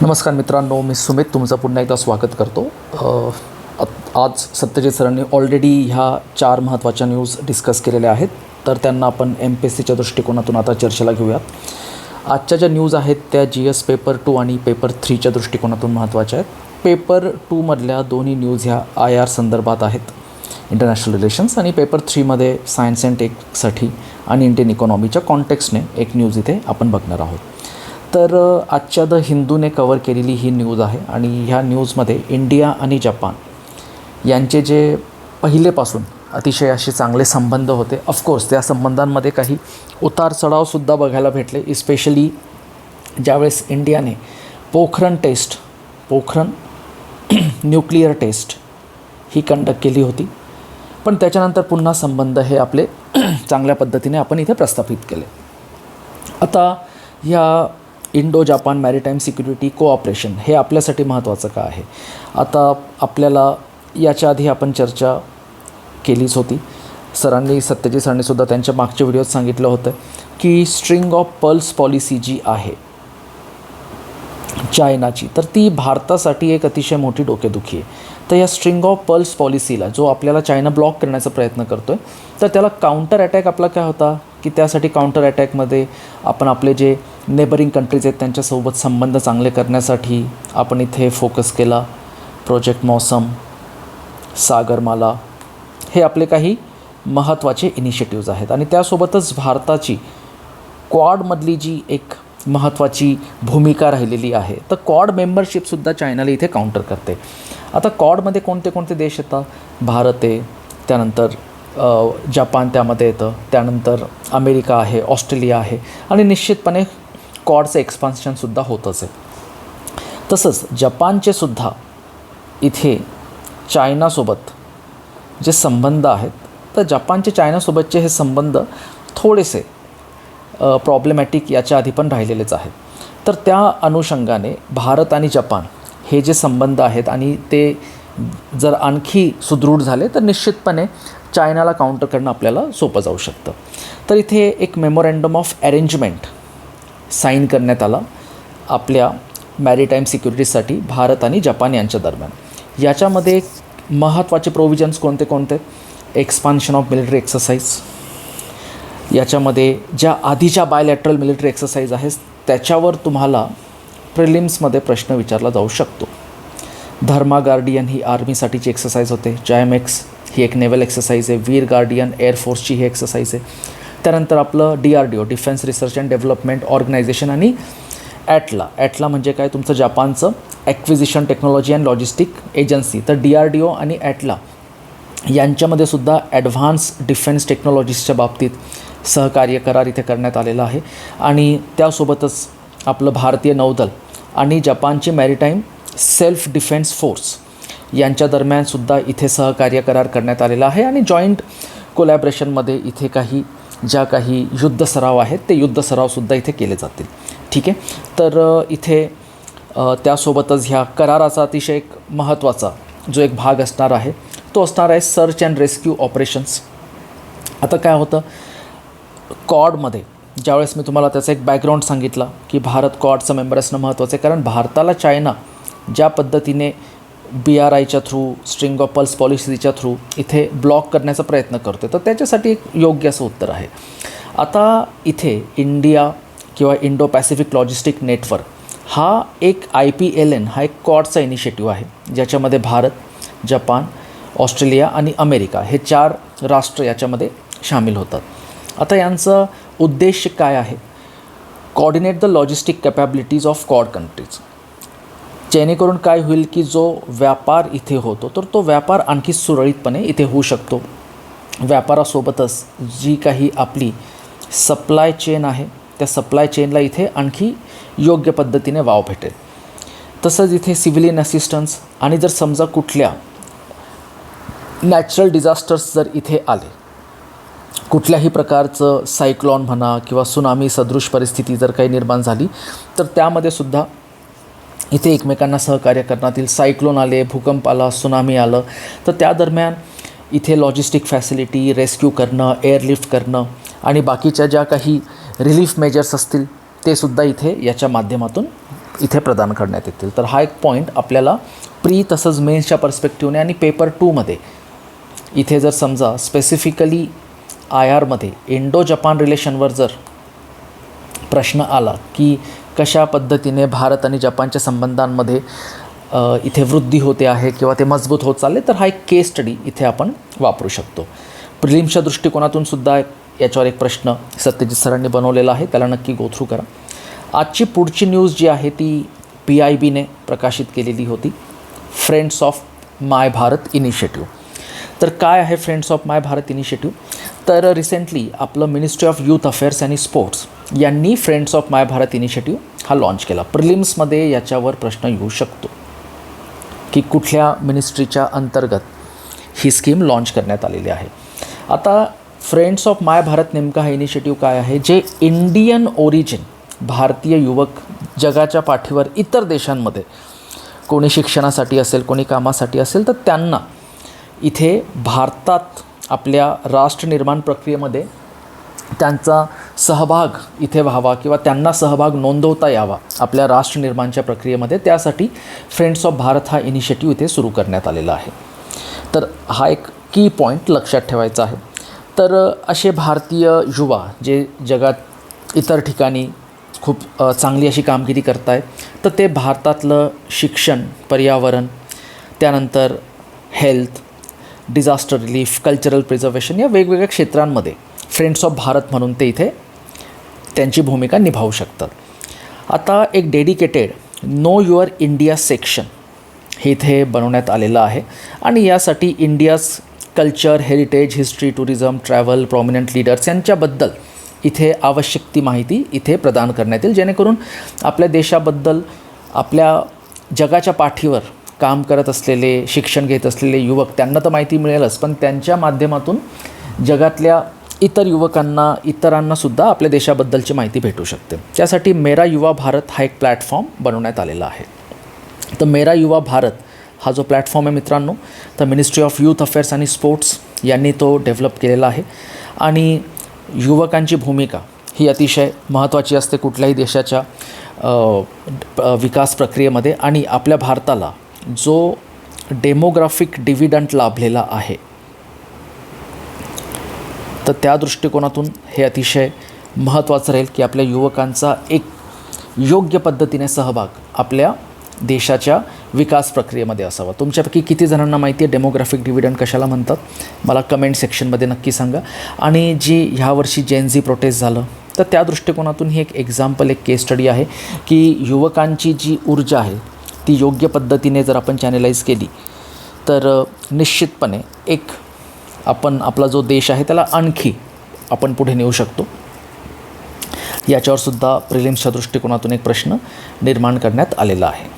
नमस्कार मित्रांनो, मी सुमित तुमचं पुन्हा एकदा स्वागत करतो. आज सत्यजित सरांनी ऑलरेडी ह्या 4 महत्त्वाच्या न्यूज डिस्कस केलेल्या आहेत, तर त्यांना आपण MPSCच्या दृष्टिकोनातून आता चर्चेला घेऊयात. आजच्या ज्या न्यूज आहेत त्या GS पेपर 2 आणि पेपर 3च्या दृष्टिकोनातून महत्त्वाच्या आहेत. पेपर 2मधल्या दोन्ही न्यूज ह्या IR संदर्भात आहेत, इंटरनॅशनल रिलेशन्स, आणि पेपर 3मध्ये सायन्स अँड टेकसाठी आणि इंडियन इकॉनॉमीच्या कॉन्टेक्स्टने एक न्यूज इथे आपण बघणार आहोत. तर आजच्या द हिंदूने कवर केलेली ही न्यूज आहे आणि ह्या न्यूजमध्ये इंडिया आणि जपान यांचे जे पहिलेपासून अतिशय असे चांगले संबंध होते. ऑफकोर्स त्या संबंधांमध्ये काही उतार चढावसुद्धा बघायला भेटले, इस्पेशली ज्यावेळेस इंडियाने पोखरण न्यूक्लिअर टेस्ट ही कंडक्ट केली होती, पण त्याच्यानंतर पुन्हा संबंध हे आपले चांगल्या पद्धतीने आपण इथे प्रस्थापित केले. आता ह्या Indo Japan maritime security cooperation हे आपल्यासाठी महत्त्वाचं का आहे? आता आपल्याला याच्या आधी आपण चर्चा केलीच होती. सत्यजित सरांनीसुद्धा त्यांच्या मागच्या व्हिडिओत सांगितलं होतं की स्ट्रिंग ऑफ पर्ल्स पॉलिसी जी आहे चायनाची, तर ती भारतासाठी एक अतिशय मोठी डोकेदुखी आहे. तर या स्ट्रिंग ऑफ पर्ल्स पॉलिसीला जो आपल्याला चायना ब्लॉक करण्याचा प्रयत्न करतो आहे, तर त्याला काउंटर अटॅक आपला काय होता की त्यासाठी काउंटर अटॅकमध्ये आपण आपले जे नेबरिंग कंट्रीज आहेत त्यांच्यासोबत संबंध चांगले करण्यासाठी आपण इथे फोकस केला. प्रोजेक्ट मौसम, सागरमाला हे आपले काही महत्त्वाचे इनिशिएटिव्ज आहेत आणि त्यासोबतच भारताची क्वाडमधली जी एक महत्त्वाची भूमिका राहिलेली आहे, तर क्वाड मेंबरशिपसुद्धा चायनाला इथे काउंटर करते. आता क्वाडमध्ये कोणते कोणते देश येतात? भारत आहे, त्यानंतर जपान त्यामध्ये येतं, त्यानंतर अमेरिका आहे, ऑस्ट्रेलिया आहे आणि निश्चितपणे क्वाडचं एक्सपान्शनसुद्धा होतच आहे. तसंच जपानचे सुद्धा इथे चायनासोबत जे संबंध आहेत, तर जपानचे चायनासोबतचे हे संबंध थोडेसे प्रॉब्लेमॅटिक याच्या आधी पण राहिलेलेच आहेत. तर त्या अनुषंगाने भारत आणि जपान हे जे संबंध आहेत आणि ते जर आणखी सुदृढ झाले तर निश्चितपणे चायनाला काउंटर करणं आपल्याला सोपं जाऊ शकतं. तर इथे एक मेमोरँडम ऑफ अरेंजमेंट साईन करण्यात आला आपल्या मॅरिटाईम सिक्युरिटीसाठी भारत आणि जपान यांच्या दरम्यान. याच्यामध्ये महत्त्वाचे प्रोव्हिजन्स कोणते कोणते? एक्सपान्शन ऑफ मिलिटरी एक्सरसाइज, याच्यामध्ये ज्या आधीच्या बायलॅटरल मिलिटरी एक्सरसाइज आहेत त्याच्यावर तुम्हाला प्रिलिम्समध्ये प्रश्न विचारला जाऊ शकतो. धर्मा गार्डियन ही आर्मीसाठीची एक्सरसाइज होते. JMX ही एक नेव्हल एक्सरसाइज आहे. वीर गार्डियन एअरफोर्सची ही एक्सरसाइज आहे. त्यानंतर आपलं DRDO defence research and development organisation आणि ॲटला म्हणजे काय? तुमचं जपानचं acquisition technology and logistic agency. तर DRDO आणि ॲटला यांच्यामध्ये सुद्धा ॲडव्हान्स डिफेन्स टेक्नॉलॉजीजच्या बाबतीत सहकार्य करार इथे करण्यात आलेला आहे. आणि त्यासोबतच आपलं भारतीय नौदल आणि जपानची मॅरिटाईम सेल्फ डिफेन्स फोर्स यांच्या दरम्यानसुद्धा इथे सहकार्य करार करण्यात आलेला आहे. आणि जॉईंट कोलॅबरेशनमध्ये इथे काही युद्ध सराव आहेत ते युद्ध सरावसुद्धा इथे केले जातील. ठीक आहे. तर इथे त्यासोबतच ह्या कराराचा अतिशय एक महत्त्वाचा जो एक भाग असणार आहे तो असणार आहे सर्च अँड रेस्क्यू ऑपरेशन्स. आता काय होतं क्वाडमध्ये, ज्यावेळेस मी तुम्हाला त्याचा एक बॅकग्राऊंड सांगितला की भारत क्वाडचा मेंबर असणं महत्त्वाचं आहे, कारण भारताला चायना ज्या पद्धतीने BRIच्या थ्रू, स्ट्रिंग ऑफ पर्ल्स पॉलिसीच्या थ्रू इथे ब्लॉक करण्याचा प्रयत्न करतो, तर त्याच्यासाठी एक योग्य असं उत्तर आहे. आता इथे इंडिया किंवा इंडो पॅसिफिक लॉजिस्टिक नेटवर्क हा एक IPLN हा एक क्वाडचा इनिशिएटिव्ह आहे, ज्याच्यामध्ये भारत, जपान, ऑस्ट्रेलिया आणि अमेरिका हे 4 राष्ट्र याच्यामध्ये सामील होतात. आता यांचा उद्देश काय आहे? Coordinate the logistic capabilities of quad countries. जेणेकरून काय होईल की जो व्यापार इथे होतो तर तो व्यापार आणखी सुरळीतपणे इथे होऊ शकतो. व्यापारासोबतच जी काही आपली सप्लाय चेन आहे त्या सप्लाय चेनला इथे आणखी योग्य पद्धतीने वाव भेटेल. तसंच इथे सिव्हिलियन असिस्टन्स आणि जर समजा कुठल्या नॅचरल डिझास्टर्स जर इथे आले, कुठल्याही प्रकारचं सायक्लॉन म्हणा किंवा सुनामी सदृश परिस्थिती जर काही निर्माण झाली तर त्यामध्ये सुद्धा इथे एकमेकांना सहकार्य करण्यात येईल. सायक्लोन आले, भूकंप आला, सुनामी आलं तर त्या दरम्यान इथे लॉजिस्टिक फॅसिलिटी, रेस्क्यू करणं, एअरलिफ्ट करणं आणि बाकीच्या ज्या काही रिलीफ मेजर्स असतील ते सुद्धा इथे याच्या माध्यमातून इथे प्रदान करण्यात येतील. तर हा एक पॉईंट आपल्याला प्री तसंच मेन्सच्या पर्स्पेक्टिव्हने आणि पेपर 2मध्ये इथे जर समजा स्पेसिफिकली IR इंडो जपान रिलेशनवर जर प्रश्न आला की कशा पद्धतीने भारत आणि जपानच्या संबंधांमध्ये इथे वृद्धी होते आहे किंवा ते मजबूत होत चालले, तर हा एक केस स्टडी इथे आपण वापरू शकतो. प्रिलिम्सच्या दृष्टिकोनातून सुद्धा याच्यावर एक प्रश्न सत्यजित सरांनी बनवलेला आहे, त्याला नक्की गो थ्रू करा. आजची पुढची न्यूज जी आहे ती PIBने प्रकाशित केलेली होती, friends of my Bharat initiative. तर काय आहे friends of my Bharat initiative? तर रिसेंटली आपलं मिनिस्ट्री ऑफ यूथ अफेअर्स आणि स्पोर्ट्स यांनी friends of my Bharat initiative हा लॉन्च केला. प्रिलिम्समध्ये याच्यावर प्रश्न येऊ शकतो की कुठल्या मिनिस्ट्रीच्या अंतर्गत ही स्कीम लॉन्च करण्यात आलेली आहे. आता फ्रेंड्स ऑफ माय भारत नेमका हा इनिशिएटिव्ह काय आहे? जे इंडियन ओरिजिन भारतीय युवक जगाच्या पाठीवर इतर देशांमध्ये कोणी शिक्षणासाठी असेल, कोणी कामासाठी असेल, तर त्यांना इथे भारतात आपल्या राष्ट्र निर्माण प्रक्रियेमध्ये त्यांचा सहभाग इथे व्हावा किंवा त्यांना सहभाग नोंदवता यावा आपल्या राष्ट्र निर्माणच्या प्रक्रियेमध्ये, त्यासाठी फ्रेंड्स ऑफ भारत हा इनिशिएटिव्ह इथे सुरू करण्यात आलेला आहे. तर हा एक की पॉईंट लक्षात ठेवायचा आहे. तर असे भारतीय युवा जे जगात इतर ठिकाणी खूप चांगली अशी कामगिरी करत आहेत, तर ते भारतातलं शिक्षण, पर्यावरण, त्यानंतर health, disaster relief, cultural preservation या वेगवेगळ्या क्षेत्रांमध्ये फ्रेंड्स ऑफ भारत म्हणून ते इथे त्यांची भूमिका निभावू शकतात. आता एक dedicated know your India section हे इथे बनवण्यात आलेलं आहे आणि यासाठी India's culture, heritage, history, tourism, travel, prominent leaders यांच्याबद्दल इथे आवश्यक ती माहिती इथे प्रदान करण्यात येईल, जेणेकरून आपल्या देशाबद्दल, आपल्या जगाच्या पाठीवर काम करत असलेले, शिक्षण घेत असलेले युवक, त्यांना तर माहिती मिळेलच, पण त्यांच्या माध्यमातून जगातल्या इतर युवकांना, इतरांनासुद्धा आपल्या देशाबद्दलची माहिती भेटू शकते. त्यासाठी मेरा युवा भारत हा एक प्लॅटफॉर्म बनवण्यात आलेला आहे. तर मेरा युवा भारत हा जो प्लॅटफॉर्म आहे मित्रांनो, तर मिनिस्ट्री ऑफ यूथ अफेअर्स आणि स्पोर्ट्स यांनी तो डेव्हलप केलेला आहे आणि युवकांची भूमिका ही अतिशय महत्त्वाची असते कुठल्याही देशाच्या विकास प्रक्रियेमध्ये. आणि आपल्या भारताला जो डेमोग्राफिक डिव्हिडंट लाभलेला आहे, तर त्या दृष्टिकोनातून हे अतिशय महत्त्वाचं राहील की आपल्या युवकांचा एक योग्य पद्धतीने सहभाग आपल्या देशाच्या विकास प्रक्रियेमध्ये असावा. तुमच्यापैकी किती जणांना माहिती आहे डेमोग्राफिक डिव्हिडंट कशाला म्हणतात? मला कमेंट सेक्शनमध्ये नक्की सांगा. आणि जी ह्यावर्षी जेनझी प्रोटेस्ट झालं, तर त्या दृष्टिकोनातून ही एक एक्झाम्पल, एक केस स्टडी आहे की युवकांची जी ऊर्जा आहे ती योग्य पद्धतीने जर आपण चॅनलाइज केली तर निश्चितपणे एक आपला जो देश आहे त्याला आणखी आपण पुढे नेऊ शकतो. याच्यावरसुद्धा प्रिलिम्सच्या दृष्टिकोनातून एक प्रश्न निर्माण करण्यात आलेला आहे.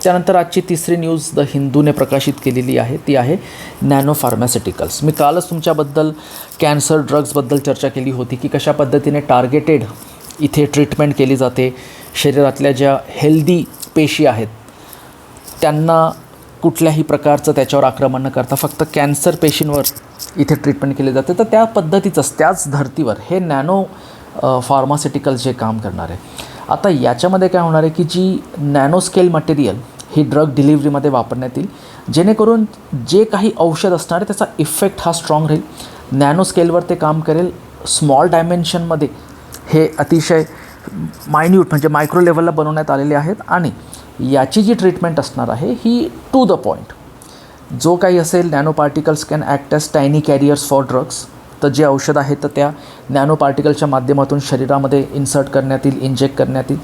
त्यानंतर आजची तिसरी न्यूज द हिंदूने प्रकाशित केलेली आहे, ती आहे नॅनो फार्मास्युटिकल्स. मी कालच तुमच्याबद्दल कॅन्सर ड्रग्सबद्दल चर्चा केली होती की कशा पद्धतीने टार्गेटेड इथे ट्रीटमेंट केली जाते. शरीरातल्या ज्या हेल्दी पेशी आहेत त्यांना कुठल्याही प्रकारचं त्याच्यावर आक्रमण न करता फक्त कॅन्सर पेशींवर इथे ट्रीटमेंट केले जाते. तर त्या पद्धतीचंच, त्याच धर्तीवर हे नॅनो फार्मास्युटिकल्स जे काम करणार आहे. आता याच्यामध्ये काय होणार आहे की जी नॅनो स्केल मटेरियल ही ड्रग डिलिव्हरीमध्ये वापरण्यात येईल, जेणेकरून जे काही औषध असणार आहे त्याचा इफेक्ट हा स्ट्रॉंग राहील. नॅनो स्केलवर ते काम करेल. स्मॉल डायमेन्शनमध्ये हे अतिशय मायन्यूट म्हणजे मायक्रो लेवलला बनवण्यात आलेले आहेत आणि याची जी ट्रीटमेंट असणार आहे ही टू द पॉईंट. जो काही असेल, nano particles can act as tiny carriers for drugs. तर जे औषध आहेत तर त्या नॅनो पार्टिकलच्या माध्यमातून शरीरामध्ये इन्सर्ट करण्यात येईल, इंजेक्ट करण्यात येईल.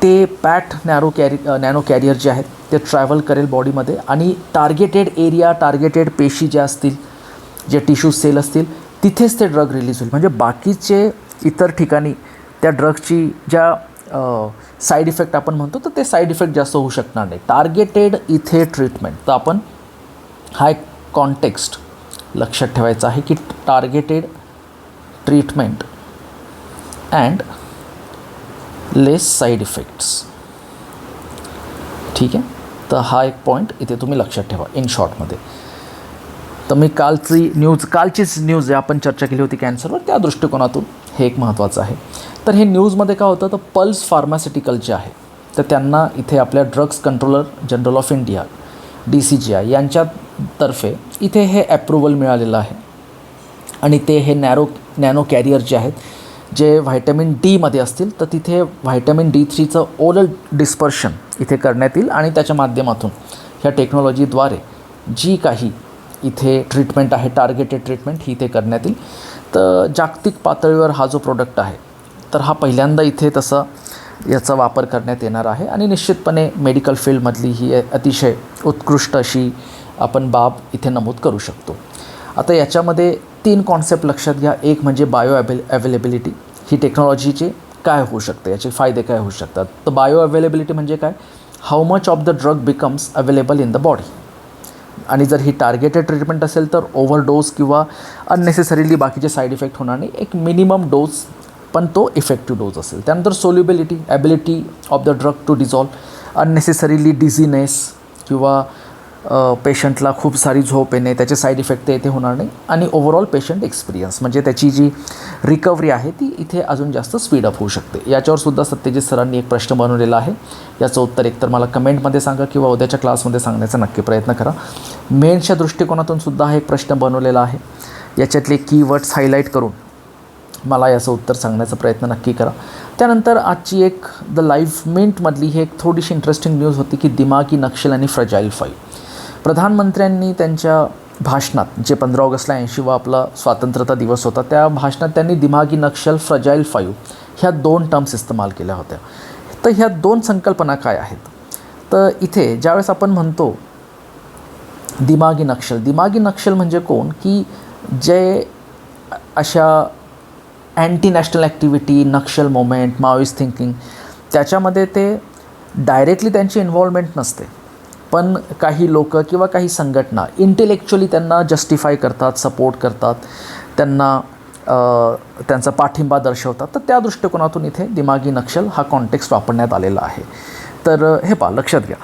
ते नॅनो कॅरियर जे आहेत ते ट्रॅव्हल करेल बॉडीमध्ये आणि टार्गेटेड एरिया, टार्गेटेड पेशी ज्या असतील, जे टिश्यू सेल असतील, तिथेच ते ड्रग रिलीज होईल. म्हणजे बाकीचे इतर ठिकाणी त्या ड्रगची ज्या साईड इफेक्ट आपण म्हणतो तर ते साईड इफेक्ट जास्त होऊ शकणार नाही. टार्गेटेड इथे ट्रीटमेंट. तर आपण हा एक कॉन्टेक्स्ट लक्षात ठेवायचा आहे की targeted treatment and less side effects. ठीक आहे, तर हा एक पॉईंट इथे तुम्ही लक्षात ठेवा इन शॉर्टमध्ये. तर मी कालचीच न्यूज आपण चर्चा केली होती कॅन्सरवर, त्या दृष्टिकोनातून हे एक महत्त्वाचं आहे. तर हे न्यूजमध्ये काय होतं, तर पल्स फार्मास्युटिकल जे आहे तर त्यांना इथे आपल्या drugs controller general of India DCGI यांच्यातर्फे इथे हे ॲप्रुव्हल मिळालेलं आहे. आणि ते हे नॅनो कॅरियर जे आहेत जे व्हायटॅमिन डीमध्ये असतील, तर तिथे व्हायटॅमिन D3चं ओरल डिस्पर्शन इथे करण्यात येईल आणि त्याच्या माध्यमातून ह्या टेक्नॉलॉजीद्वारे जी काही इथे ट्रीटमेंट आहे, टार्गेटेड ट्रीटमेंट ही इथे करण्यात येईल. तर जागतिक पातळीवर हा जो प्रोडक्ट आहे तर हा पहिल्यांदा इथे तसा याचा वापर करण्यात येणार आहे आणि निश्चितपणे मेडिकल फील्डमधली ही अतिशय उत्कृष्ट अशी आपण बाब इथे नमूद करू शकतो. आता याच्यामध्ये 3 कॉन्सेप्ट लक्षात घ्या. एक म्हणजे अवेलेबिलिटी, ही टेक्नॉलॉजीचे काय होऊ शकते, याचे फायदे काय होऊ शकतात. तर अवेलेबिलिटी म्हणजे काय, how much of the drug becomes available in the body. आणि जर ही टार्गेटेड ट्रीटमेंट असेल तर ओव्हरडोस किंवा अननेसेसरीली बाकीचे साईड इफेक्ट होणार नाही. एक मिनिमम डोज पण तो इफेक्टिव्ह डोज असेल. त्यानंतर solubility, ability of the drug to dissolve, unnecessarily dizziness किंवा पेशंटला खूप सारी झोप येणे, त्याचे साईड इफेक्ट येथे होणार नाही. आणि ओव्हरऑल पेशंट एक्सपिरियन्स म्हणजे त्याची जी रिकव्हरी आहे ती इथे अजून जास्त स्पीडअप होऊ शकते. याच्यावरसुद्धा सत्यजित सरांनी एक प्रश्न बनवलेला आहे. याचं उत्तर एकतर मला कमेंटमध्ये सांगा किंवा उद्याच्या क्लासमध्ये सांगण्याचा नक्की प्रयत्न करा. मेन्सच्या दृष्टिकोनातून सुद्धा हा एक प्रश्न बनवलेला आहे. याच्यातले कीवर्ड्स हायलाईट करून मला याचं उत्तर सांगण्याचा प्रयत्न नक्की करा. त्यानंतर आजची एक द लाईव्ह मिंटमधली ही एक थोडीशी इंटरेस्टिंग न्यूज होती की दिमागी नक्षल आणि फ्रजाईल 5. प्रधानमंत्र्यांनी त्यांच्या भाषणात, जे 15 ऑगस्टला 80वा आपला स्वातंत्र्यता दिवस होता, त्या भाषणात त्यांनी दिमागी नक्षल, फ्रजाईल 5 ह्या 2 टर्म्स इस्तेमाल केल्या होत्या. तर ह्या 2 संकल्पना काय आहेत. तर इथे ज्यावेळेस आपण म्हणतो दिमागी नक्षल म्हणजे कोण, की जे अशा अँटी नॅशनल ॲक्टिव्हिटी, नक्षल मोमेंट, माओइस्ट थिंकिंग त्याच्यामध्ये ते डायरेक्टली त्यांची इन्व्हॉल्वमेंट नसते, पण काही लोक किंवा काही संघटना इंटेलेक्च्युअली त्यांना जस्टिफाय करतात, सपोर्ट करतात, त्यांना त्यांचा पाठिंबा दर्शवतात. तर त्या दृष्टिकोनातून इथे दिमागी नक्षल हा कॉन्टेक्स्ट वापरण्यात आलेला आहे. तर हे पहा, लक्षात घ्या,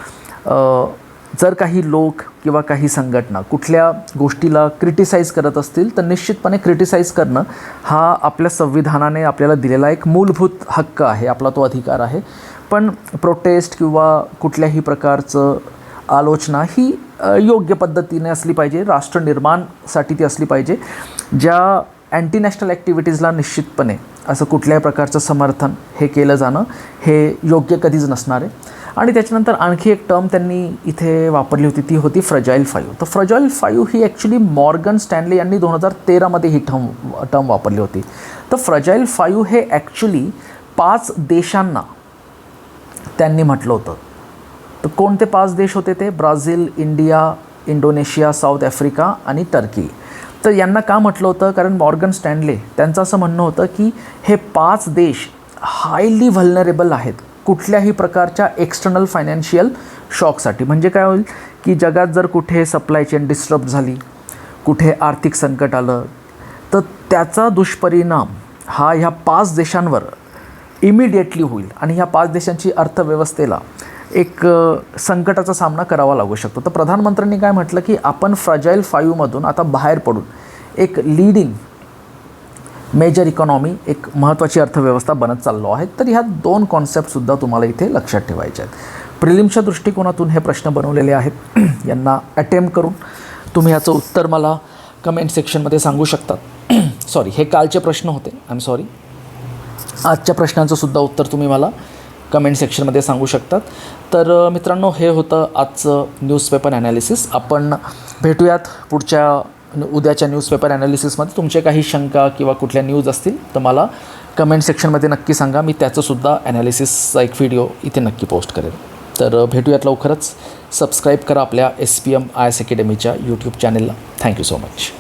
जर काही लोक किंवा काही संघटना कुठल्या गोष्टीला क्रिटिसाइज करत असतील तर निश्चितपणे क्रिटिसाइज करणं हा आपल्या संविधानाने आपल्याला दिलेला एक मूलभूत हक्क आहे, आपला तो अधिकार आहे. पण प्रोटेस्ट किंवा कुठल्याही प्रकारचं आलोचना ही योग्य पद्धतीने असली पाहिजे, राष्ट्रनिर्माणासाठी ती असली पाहिजे. ज्या अँटी नॅशनल ॲक्टिव्हिटीजला निश्चितपणे असं कुठल्याही प्रकारचं समर्थन हे केलं जाणं हे योग्य कधीच नसणार आहे. आणि त्याच्यानंतर आणखी एक टर्म त्यांनी इथे वापरली होती, ती होती फ्रजाईल 5. तर फ्रजाईल 5 ही ॲक्च्युली मॉर्गन स्टॅनले यांनी 2013मध्ये ही टर्म वापरली होती. तर फ्रजाईल 5 हे ॲक्च्युली 5 देशांना त्यांनी म्हटलं होतं. तर कोणते 5 देश होते ते, Brazil, India, Indonesia, south Africa आणि टर्की. तर यांना का म्हटलं होतं, कारण मॉर्गन स्टॅनले त्यांचं असं म्हणणं होतं की हे 5 देश हायली व्हल्नरेबल आहेत कुठल्याही प्रकारच्या एक्सटर्नल फायनान्शियल शॉकसाठी. म्हणजे काय होईल की जगात जर कुठे सप्लाय चेन डिस्टर्ब झाली, कुठे आर्थिक संकट आलं, तर त्याचा दुष्परिणाम हा ह्या 5 देशांवर इमिडिएटली होईल आणि ह्या 5 देशांची अर्थव्यवस्थेला एक संकटाचा सामना करावा लागू शकतो. तर प्रधानमंत्र्यांनी काय म्हटलं की आपण फ्रजाईल 5मधून आता बाहेर पडून एक लीडिंग मेजर इकॉनॉमी, एक महत्त्वाची अर्थव्यवस्था बनत चाललो आहे. तर ह्या 2 कॉन्सेप्टसुद्धा तुम्हाला इथे लक्षात ठेवायचे आहेत. प्रिलिम्सच्या दृष्टिकोनातून हे प्रश्न बनवलेले आहेत. यांना अटेम्प्ट करून तुम्ही याचं उत्तर मला कमेंट सेक्शनमध्ये सांगू शकतात. सॉरी, हे कालचे प्रश्न होते, आय एम सॉरी. आजच्या प्रश्नांचं सुद्धा उत्तर तुम्ही मला कमेंट सेक्शनमध्ये सांगू शकतात. तर मित्रांनो, हे होतं आजचं न्यूजपेपर ॲनालिसिस. आपण भेटूयात उद्याच्या न्यूजपेपर ॲनालिसिसमध्ये. तुमचे काही शंका किंवा कुठल्या न्यूज असतील तर मला कमेंट सेक्शनमध्ये नक्की सांगा. मी त्याचंसुद्धा ॲनालिसिसचा एक व्हिडिओ इथे नक्की पोस्ट करेन. तर भेटूयात लवकरच. सबस्क्राईब करा आपल्या SPM IAS अकॅडमीच्या यूट्यूब चॅनलला. Thank you so much.